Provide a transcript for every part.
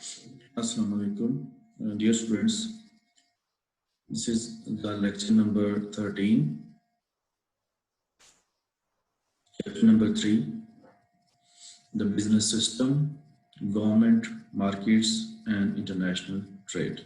Assalamu alaikum, dear students. This is the lecture number 13, chapter number 3, the business system, government, markets and international trade.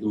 2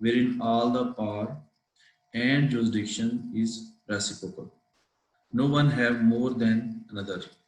wherein all the power and jurisdiction is reciprocal. No one have more than another.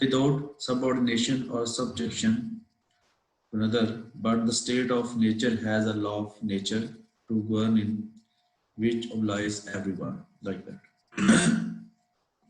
Without subordination or subjection to another, but the state of nature has a law of nature to govern in which obliges everyone, like that.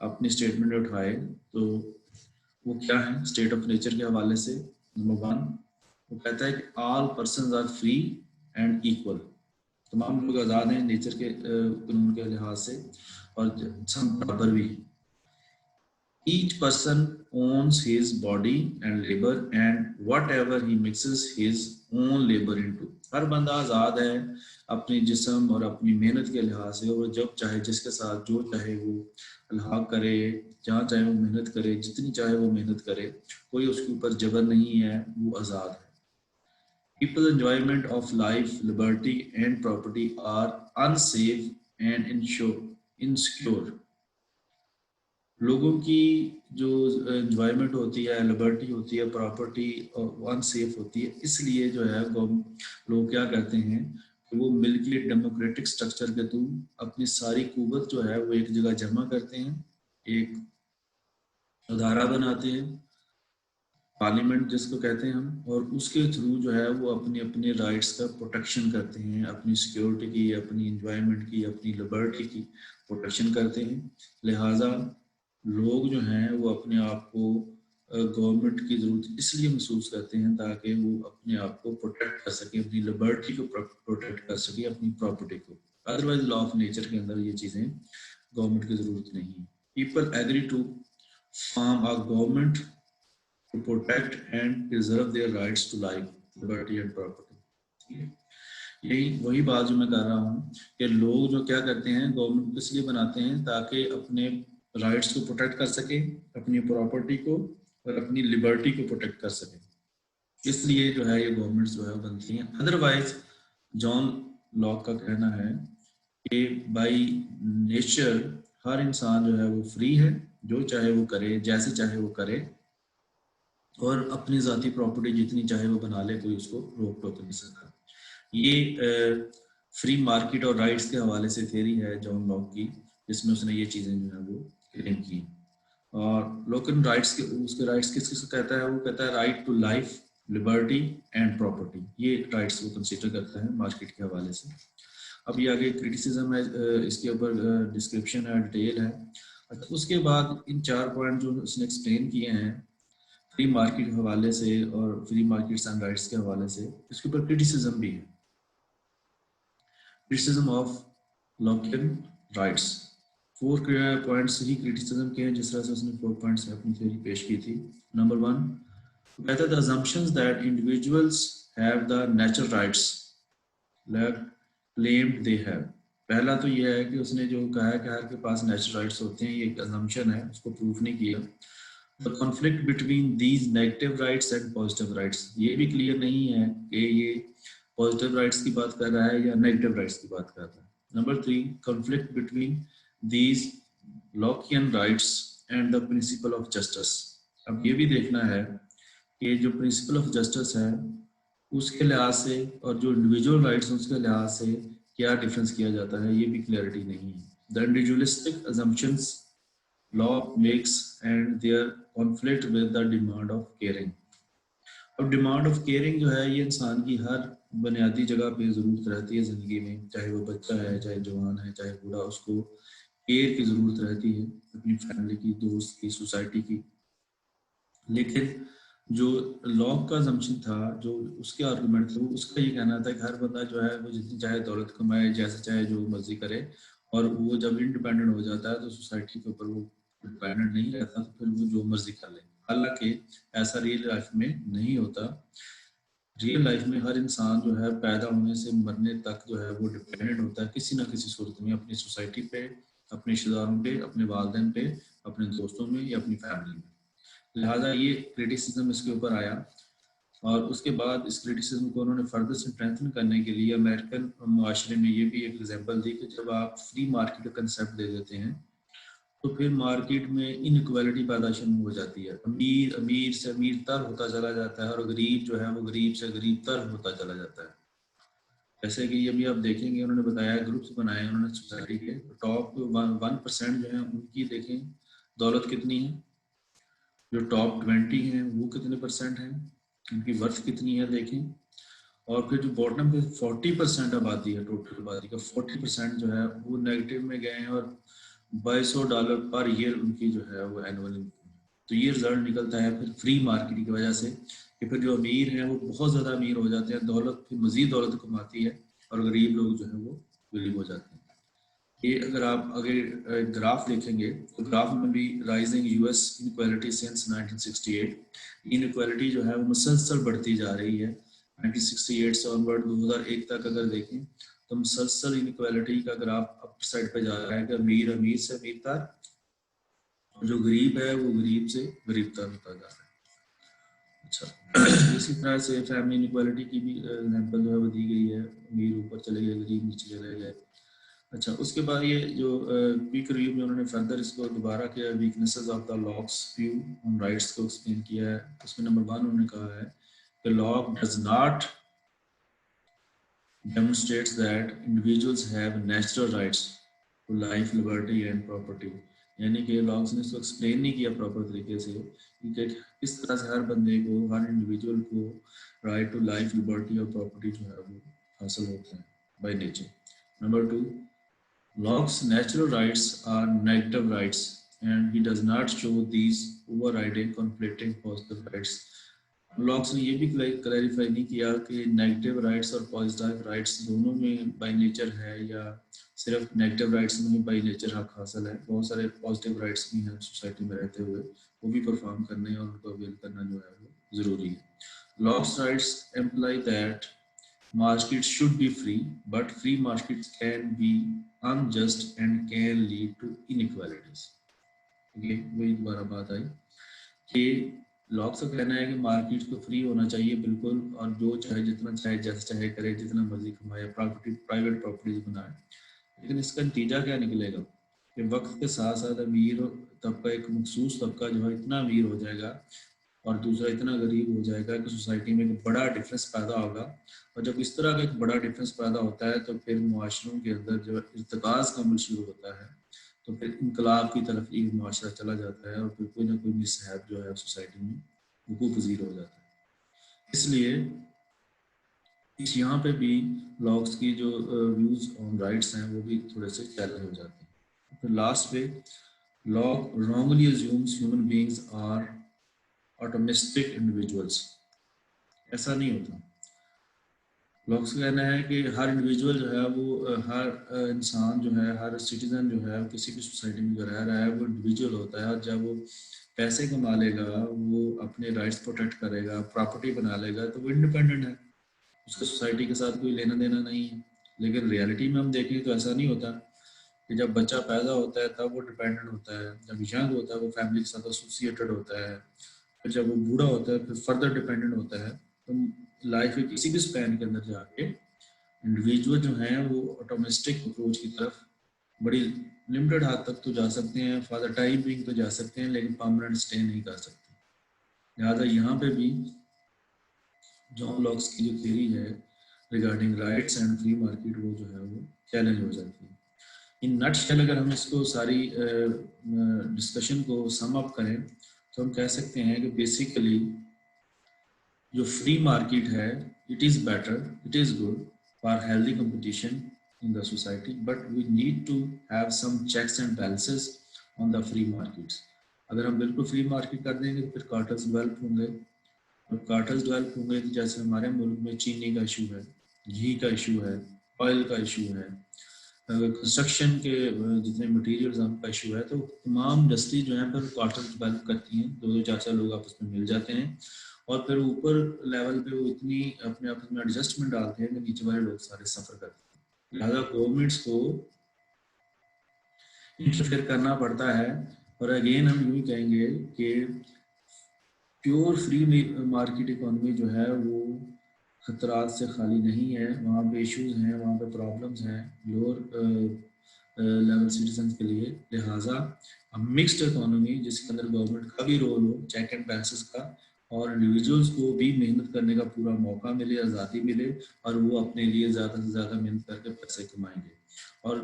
اپنی statement اٹھائے تو وہ کیا ہے state of nature کے حوالے سے. Number 1 وہ کہتا ہے کہ all persons are free and equal. تمام لوگ آزاد ہیں نیچر کے قانون کے لحاظ سے اور سب برابر بھی ہیں. Each person owns his body and labor and whatever he mixes his own labor into. ہر بندہ آزاد ہے اپنی جسم اور اپنی محنت کے لحاظ سے, اور جب چاہے جس کے ساتھ جو چاہے وہ الحاق کرے, جہاں چاہے وہ محنت کرے, جتنی چاہے وہ محنت کرے, کوئی اس کے اوپر جبر نہیں ہے, وہ آزاد ہے. People's enjoyment of life, liberty and property are unsafe and insecure. لوگوں کی جو انجوائمنٹ ہوتی ہے, لبرٹی ہوتی ہے, پراپرٹی ان سیف ہوتی ہے, اس لیے جو ہے لوگ کیا کہتے ہیں کہ وہ ملکی ڈیموکریٹک سٹرکچر کے تھرو اپنی ساری قوت جو ہے وہ ایک جگہ جمع کرتے ہیں, ایک ادارہ بناتے ہیں, پارلیمنٹ جس کو کہتے ہیں ہم, اور اس کے تھرو جو ہے وہ اپنے رائٹس کا پروٹیکشن کرتے ہیں, اپنی سیکیورٹی کی, اپنی انجوائمنٹ کی, اپنی لبرٹی کی پروٹیکشن کرتے ہیں. لہٰذا لوگ جو ہیں وہ اپنے آپ کو گورنمنٹ کی ضرورت اس لیے محسوس کرتے ہیں تاکہ وہ اپنے آپ کو پروٹیکٹ کر سکیں, اپنی لبرٹی کو پروٹیکٹ کر سکیں, اپنی پراپرٹی کو. ادروائز لا آف نیچر کے اندر یہ چیزیں گورنمنٹ کی ضرورت نہیں. People agree to form a government to protect and preserve their rights to life, liberty and property. یہی وہی بات جو میں کر رہا ہوں کہ لوگ جو کیا کرتے ہیں گورنمنٹ کو اس لیے بناتے ہیں تاکہ اپنے رائٹس کو پروٹیکٹ کر سکیں, اپنی پراپرٹی کو اور اپنی لبرٹی کو پروٹیکٹ کر سکیں. اس لیے جو ہے یہ گورنمنٹس جو ہے بنتی ہیں. ادروائز جان لاک کا کہنا ہے کہ بائی نیچر ہر انسان جو ہے وہ فری ہے, جو چاہے وہ کرے, جیسے چاہے وہ کرے, اور اپنی ذاتی پراپرٹی جتنی چاہے وہ بنا لے, کوئی اس کو روک ٹوک نہیں سکتا. یہ فری مارکیٹ اور رائٹس کے حوالے سے تھیوری ہے جان لاک کی, جس میں اس نے یہ چیزیں جو ہیں وہ کلیم کی. اور لوکل رائٹس کے اس کے رائٹس کس کس کو کہتا ہے, وہ کہتا ہے right to life, liberty and property. یہ رائٹس وہ کنسیڈر کرتا ہے مارکیٹ کے حوالے سے. اب یہ آگے کرٹیسزم ہے, اس کے اوپر ڈسکرپشن ہے, ڈیٹیل ہے. اس کے بعد ان 4 پوائنٹ جو اس نے ایکسپلین کیے ہیں فری مارکیٹ کے حوالے سے اور فری مارکیٹس اینڈ رائٹس کے حوالے سے, اس کے اوپر کرٹیسزم بھی ہے. Criticism of Lockean rights. 4 points ہی کرٹیسزم کے ہیں, جس طرح سے اس نے 4 پوائنٹس میں اپنی تھیوری پیش کی تھی. نمبر 1 کہتا ہے the assumptions that individuals have the natural rights claimed they have. پہلا تو یہ ہے کہ اس نے جو کہا ہے کہ ہر کے پاس نیچرل رائٹس ہوتے ہیں, یہ ایک assumption ہے, اس کو پروف نہیں کیا. The conflict between these negative rights and positive rights, یہ بھی کلیئر نہیں ہے کہ یہ positive rights کی بات کر رہا ہے یا negative rights کی بات کر رہا ہے. Number 3 conflict between these Lockean rights and the principle of justice. اب یہ بھی دیکھنا ہے کہ جو principle of justice ہے اس کے لحاظ سے اور جو individual rights ہیں اس کے لحاظ سے کیا ڈفرینس کیا جاتا ہے, یہ بھی کلیئرٹی نہیں ہے. The individualistic assumptions law makes and their conflict with the demand of caring. اب ڈیمانڈ آف کیئرنگ جو ہے یہ انسان کی ہر بنیادی جگہ پہ ضرورت رہتی ہے زندگی میں, چاہے وہ بچہ ہے, چاہے جوان ہے, چاہے بوڑھا, اس کو کیئر کی ضرورت رہتی ہے, اپنی فیملی کی, دوست کی, سوسائٹی کی. لیکن جو لاک کا assumption تھا, جو اس کے آرگومنٹ تھا, اس کا یہ کہنا تھا کہ ہر بندہ جو ہے وہ جتنی چاہے دولت کمائے, جیسے چاہے جو مرضی کرے, اور وہ جب انڈیپینڈنٹ ہو جاتا ہے تو سوسائٹی کے اوپر وہ ڈیپینڈنٹ نہیں رہتا, تو پھر وہ جو مرضی کر لے. حالانکہ ایسا ریئل لائف میں نہیں ہوتا. ریئل لائف میں ہر انسان جو ہے پیدا ہونے سے مرنے تک جو ہے وہ ڈیپینڈنٹ ہوتا ہے کسی نہ کسی صورت میں, اپنی سوسائٹی پہ, اپنے رشتہ داروں پہ, اپنے والدین پہ, اپنے دوستوں میں یا اپنی فیملی میں. لہٰذا یہ کرٹیسزم اس کے اوپر آیا, اور اس کے بعد اس کرٹیسزم کو انہوں نے فردر اسٹرینتھن کرنے کے لیے امریکن معاشرے میں یہ بھی ایک ایگزامپل دی کہ جب آپ فری مارکیٹ کا کنسیپٹ دے دیتے ہیں تو پھر مارکیٹ میں انکوالٹی پیدا شروع ہو جاتی ہے. امیر سے امیر تر ہوتا چلا جاتا ہے, اور غریب جو ہے وہ غریب سے غریب تر ہوتا چلا جاتا ہے. جیسے کہ یہ بھی آپ دیکھیں گے, انہوں نے بتایا گروپس بنائے انہوں نے سوسائٹی کے, ٹاپ 1% جو ہیں ان کی دیکھیں دولت کتنی ہے, جو ٹاپ 20 ہیں وہ کتنے % ہیں, ان کی ورتھ کتنی ہے دیکھیں. اور پھر جو باٹم پہ 40% آبادی ہے, ٹوٹل آبادی کا 40% جو ہے وہ نیگیٹو میں گئے ہیں, اور $2200 پر ایئر ان کی جو ہے وہ اینول انکم. تو یہ رزلٹ نکلتا ہے پھر فری مارکیٹ کی وجہ سے کہ پھر جو امیر ہیں وہ بہت زیادہ امیر ہو جاتے ہیں, دولت پھر مزید دولت کماتی ہے, اور غریب لوگ جو ہیں وہ غریب ہو جاتے ہیں. یہ اگر آپ گراف دیکھیں گے تو گراف میں بھی rising U S inequality since 1968, inequality جو ہے وہ مسلسل بڑھتی جا رہی ہے. 1968 سے آنورڈ 2001 تک اگر دیکھیں تو مسلسل انکوالٹی کا گراف اپ سائڈ پہ جا رہا ہے کہ امیر سے امیر تر, اور جو غریب ہے وہ غریب سے غریب تر ہوتا جا رہا ہے. اچھا, اسی طرح سے فیملی انکوالٹی کی بھی ایگزامپل جو ہے وہ دی گئی ہے, امیر اوپر چلے گئے غریب نیچے چلے گئے. اچھا, اس کے بعد یہ جو کوئک ریویو میں انہوں نے فردر اس کو دوبارہ کیا, weaknesses of the Locke's view on rights کو ایکسپلین کیا ہے. اس میں نمبر 1 انہوں نے کہا ہے کہ Locke does not demonstrates that individuals have natural rights to life, liberty and property. یعنی کہ لاکس نے اس کو ایکسپلین نہیں کیا پراپر طریقے سے کہ کس طرح سے ہر بندے کو, ہر انڈیویجول کو رائٹ ٹو لائف, لبرٹی اور پراپرٹی جو ہے وہ حاصل ہوتا ہے by nature. Number 2, Locke's natural rights are negative rights and he does not show these overriding conflicting positive rights. Locks نے یہ بھی کلیریفائی نہیں کیا کہ نیگیٹو رائٹس اور پازیٹیو رائٹس دونوں میں بائی نیچر ہے, یا صرف نیگیٹو رائٹس میں بائی نیچر حق حاصل ہے. بہت سارے پازیٹیو رائٹس بھی ہیں سوسائٹی میں رہتے ہوئے, وہ بھی پرفارم کرنے اور ان کو اویل کرنا جو ہے وہ ضروری ہے. Locke's rights imply that markets should be free, but free markets can be unjust and can lead to inequalities. وہی دوبارہ بات آئی کہ لاکس کا کہنا ہے کہ مارکیٹ کو فری ہونا چاہیے بالکل, اور جو چاہے جتنا چاہے جیسا چاہے کرے, جتنا مرضی کمائے, پرائیویٹ پراپرٹیز بنائے. لیکن اس کا نتیجہ کیا نکلے گا کہ وقت کے ساتھ ساتھ امیر طبقہ, ایک مخصوص طبقہ جو ہے اتنا امیر ہو جائے گا اور دوسرا اتنا غریب ہو جائے گا کہ سوسائٹی میں ایک بڑا ڈفرینس پیدا ہوگا. اور جب اس طرح کا ایک بڑا ڈفرینس پیدا ہوتا ہے تو پھر معاشروں کے اندر جو ارتکاز کا عمل شروع ہوتا ہے, تو پھر انقلاب کی طرف ایک معاشرہ چلا جاتا ہے, اور پھر کوئی نہ کوئی مسہاب جو ہے سوسائٹی میں وقوع پذیر ہو جاتا ہے. اس لیے یہاں پہ بھی لاکس کی جو ویوز آن رائٹس ہیں وہ بھی تھوڑے سے چیلنج ہو جاتے ہیں. پھر لاسٹ پہ lock wrongly assumes human beings are automistic individuals. ایسا نہیں ہوتا. لاکس کا کہنا ہے کہ ہر انڈیویجول جو ہے وہ, ہر انسان جو ہے, ہر سٹیزن جو ہے کسی بھی سوسائٹی میں جو رہ رہا ہے وہ انڈیویجول ہوتا ہے, اور جب وہ پیسے کما لے گا, وہ اپنے رائٹس پروٹیکٹ کرے گا, پراپرٹی بنا لے گا, تو وہ انڈیپینڈنٹ ہے, اس کا سوسائٹی کے ساتھ کوئی لینا دینا نہیں ہے. لیکن ریالٹی میں ہم دیکھیں تو ایسا نہیں ہوتا کہ جب بچہ پیدا ہوتا ہے تب وہ ڈیپینڈنٹ ہوتا ہے, جب ینگ ہوتا ہے وہ فیملی کے ساتھ ایسوسیٹڈ ہوتا ہے, پھر جب وہ بوڑھا ہوتا ہے پھر فردر ڈیپینڈنٹ ہوتا ہے. تو لائف کے کسی بھی اسپین کے اندر جا کے انڈیویجول جو ہیں وہ آٹومسٹک اپروچ کی طرف بڑی لمیٹڈ حد تک تو جا سکتے ہیں, فار دا ٹائم بینگ تو جا سکتے ہیں, لیکن پرماننٹ اسٹے نہیں کر سکتے. لہٰذا یہاں پہ بھی جان لاکس کی جو تھیوری ہے regarding rights and free market, وہ جو ہے وہ چیلنج ہو جاتی ہے. ان نٹ شیل اگر ہم اس کو ساری ڈسکشن کو سم اپ کریں تو ہم کہہ سکتے ہیں کہ بیسیکلی جو فری مارکیٹ ہے, it is better, it is good for healthy competition in the society, but we need to have some checks and balances on the free markets. اگر ہم بالکل فری مارکیٹ کر دیں گے تو پھر کارٹلز ڈیولپ ہوں گے, اور کارٹلز ڈیولپ ہوں گے تو جیسے ہمارے ملک میں چینی کا ایشو ہے, گھی کا ایشو ہے, آئل کا ایشو ہے, کنسٹرکشن کے جتنے مٹیریلز کا ایشو ہے, تو تمام انڈسٹری جو ہیں پھر کارٹلز ڈیولپ کرتی ہیں, دو چار چار لوگ آپس میں مل جاتے ہیں, اور پھر اوپر لیول پہ وہ اتنی اپنے آپس میں ایڈجسٹمنٹ ڈالتے ہیں کہ نیچے والے لوگ سارے سفر کرتے ہیں. لہٰذا گورنمنٹس کو انٹرفیئر کرنا پڑتا ہے. اور اگین ہم یوں کہیں گے کہ پیور فری مارکیٹ اکانومی جو ہے وہ خطرات سے خالی نہیں ہے, وہاں پہ ایشوز ہیں, وہاں پہ پرابلمز ہیں لوور لیول سٹیزنس کے لیے. لہٰذا مکسڈ اکانومی جس کے اندر گورنمنٹ کا بھی رول ہو, چیک اینڈ بیلنسز کا, اور انڈیویجولس کو بھی محنت کرنے کا پورا موقع ملے, آزادی ملے, اور وہ اپنے لیے زیادہ سے زیادہ محنت کر کے پیسے کمائیں گے. اور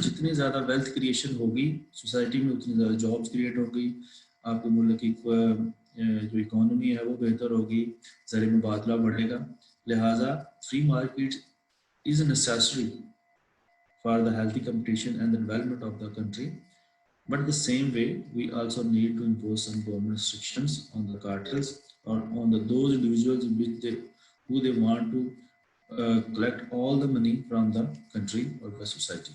جتنی زیادہ ویلتھ کریشن ہوگی سوسائٹی میں اتنی زیادہ جابس کریٹ ہوگی, آپ کے ملک کی جو اکانومی ہے وہ بہتر ہوگی, زر مبادلہ بڑھے گا. لہٰذا free market is necessary for the healthy competition and the development of the country. But the same way, we also need to impose some government restrictions on the cartels or on those individuals who they want to collect all the money from the country or the society.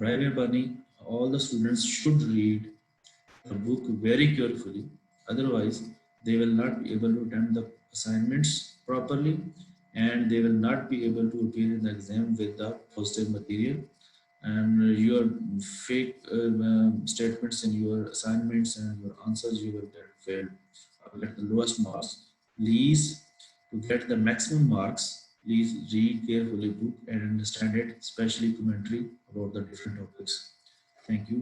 Brian Barney, all the students should read the book very carefully, otherwise they will not be able to attempt the assignments properly and they will not be able to appear in the exam with the positive material, and your fake statements in your assignments and your answers you will get failed or get the lowest marks. Please, to get the maximum marks, please read carefully book and understand it, especially commentary about the different topics. Thank you.